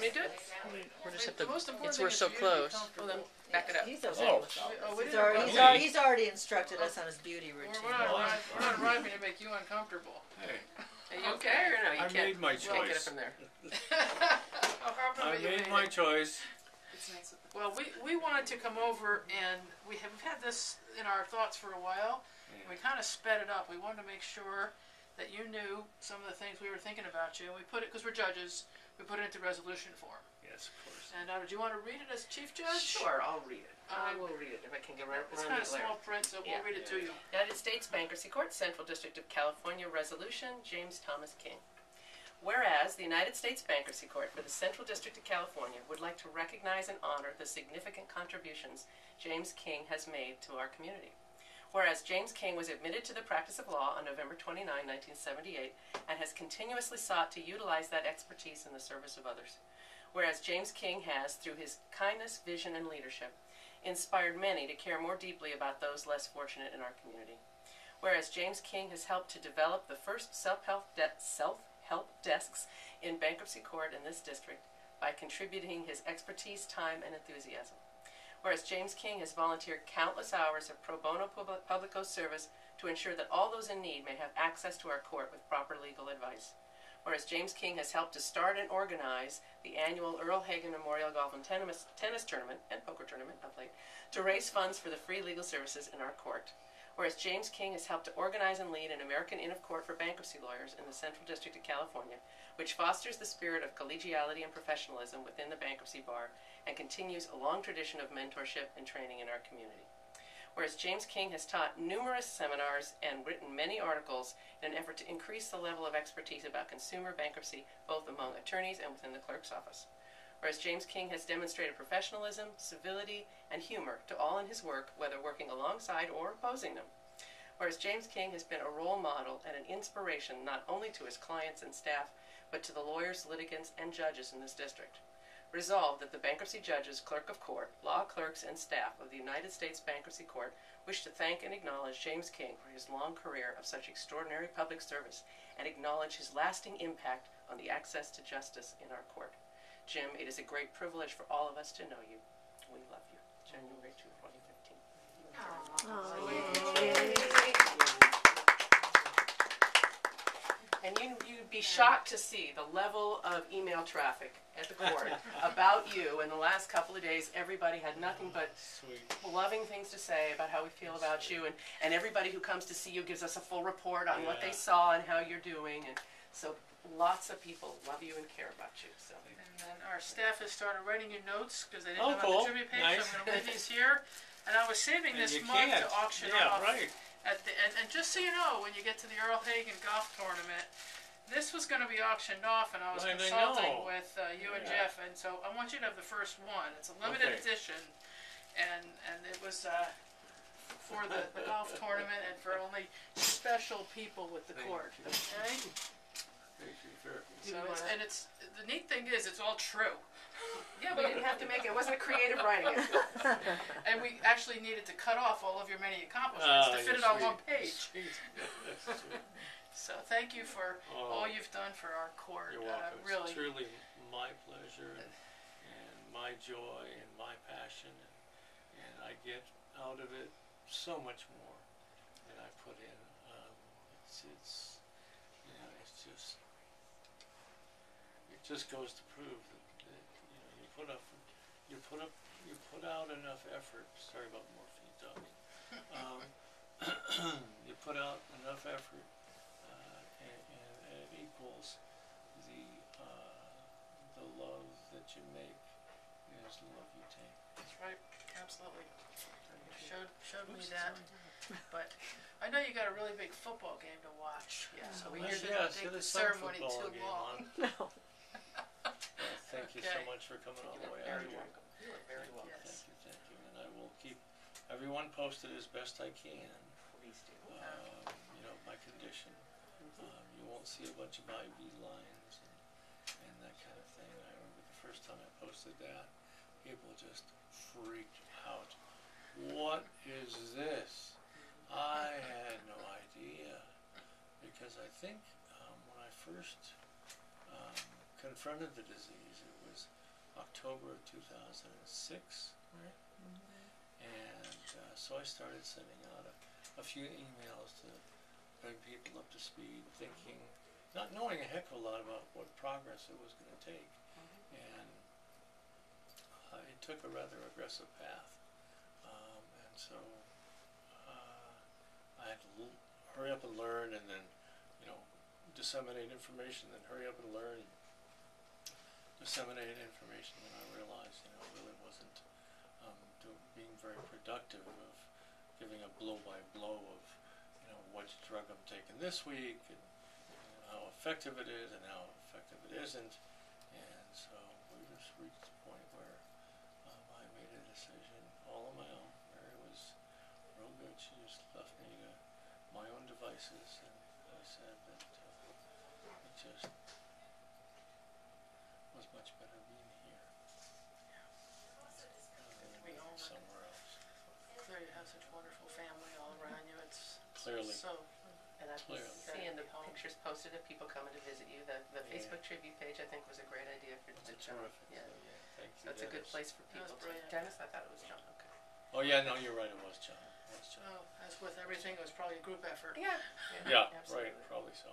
want me to do it? We're just have to, The most important we're thing so is for you to be close. comfortable. Well, then back it up. He's okay. He's already instructed us on his beauty routine. We're not arriving to make you uncomfortable. Hey, Are you okay or no? You I can't. made my You can't get it choice. from there. I made my choice. Well, we wanted to come over, and we've had this in our thoughts for a while. We kind of sped it up. We wanted to make sure that you knew some of the things we were thinking about you. And we put it, because we're judges, we put it into resolution form. Yes, of course. And do you want to read it as Chief Judge? Sure, I'll read it. I will read it if I can get around It's it kind of later. small print, so we'll read it to you. United States Bankruptcy Court, Central District of California, Resolution, James Thomas King. Whereas the United States Bankruptcy Court for the Central District of California would like to recognize and honor the significant contributions James King has made to our community. Whereas James King was admitted to the practice of law on November 29, 1978, and has continuously sought to utilize that expertise in the service of others. Whereas James King has, through his kindness, vision, and leadership, inspired many to care more deeply about those less fortunate in our community. Whereas James King has helped to develop the first self-help desks in bankruptcy court in this district by contributing his expertise, time, and enthusiasm. Whereas James King has volunteered countless hours of pro bono publico service to ensure that all those in need may have access to our court with proper legal advice. Whereas James King has helped to start and organize the annual Earl Hagen Memorial Golf and Tennis Tournament and Poker Tournament of late to raise funds for the free legal services in our court. Whereas James King has helped to organize and lead an American Inn of Court for bankruptcy lawyers in the Central District of California, which fosters the spirit of collegiality and professionalism within the bankruptcy bar and continues a long tradition of mentorship and training in our community. Whereas James King has taught numerous seminars and written many articles in an effort to increase the level of expertise about consumer bankruptcy, both among attorneys and within the clerk's office. Whereas James King has demonstrated professionalism, civility, and humor to all in his work, whether working alongside or opposing them. Whereas James King has been a role model and an inspiration not only to his clients and staff, but to the lawyers, litigants, and judges in this district. Resolved that the bankruptcy judges, clerk of court, law clerks, and staff of the United States Bankruptcy Court wish to thank and acknowledge James King for his long career of such extraordinary public service and acknowledge his lasting impact on the access to justice in our court. Jim, it is a great privilege for all of us to know you. We love you. January 2, 2015. And you'd be shocked to see the level of email traffic at the court about you. In the last couple of days, everybody had nothing but loving things to say about how we feel about you. And everybody who comes to see you gives us a full report on what they saw and how you're doing. And so lots of people love you and care about you. So. And then our staff has started writing you notes because they didn't know about the trivia page. So I'm going to leave these here. And I was saving this month to auction off at the end. And just so you know, when you get to the Earl Hagen Golf Tournament, this was going to be auctioned off, and I was consulting with you and Jeff. And so I want you to have the first one. It's a limited edition, and it was for the golf tournament and for only special people with the court. Okay. So it's the neat thing is it's all true. Yeah, we didn't have to make it. It wasn't a creative writing it. And we actually needed to cut off all of your many accomplishments to fit it on one page. So thank you for all you've done for our court. You're welcome. Really. It's truly my pleasure and my joy and my passion, and I get out of it so much more than I put in. It's you know, it's just. It just goes to prove that you put out enough effort. Sorry about morphine talking. You put out enough effort, and it equals the love that you make is the love you take. That's right. Absolutely. You showed me that. But I know you got a really big football game to watch. Yeah. So we didn't take the ceremony too long. No. Thank you so much for coming all the way out here. You are very welcome. Yes. Thank you. And I will keep everyone posted as best I can. Please do. You know, my condition. You won't see a bunch of IV lines and that kind of thing. I remember the first time I posted that, people just freaked out. What is this? I had no idea, because I think when I first confronted the disease, it was October of 2006, right? And so I started sending out a few emails to bring people up to speed, thinking, not knowing a heck of a lot about what progress it was going to take. And it took a rather aggressive path. And so I had to hurry up and learn, and then, disseminate information, then hurry up and learn, disseminate information, and I realized, it really wasn't being very productive of giving a blow-by-blow of, which drug I'm taking this week, and how effective it is, and how effective it isn't. And so we just reached the point where I made a decision all on my own. Mary was real good. She just left me to my own devices, and I said that it just was much better being here than somewhere else. Clearly you have such a wonderful family all around you. It's Clearly. so. And I've been seeing the pictures posted of people coming to visit you. The Facebook tribute page, I think, was a great idea for the John. Yeah. Thank you. So it's a good place for people to. Dennis, I thought it was John. Okay. Oh yeah, no, you're right. It was John. Oh, as with everything, it was probably a group effort. Yeah. Yeah, right. Probably so.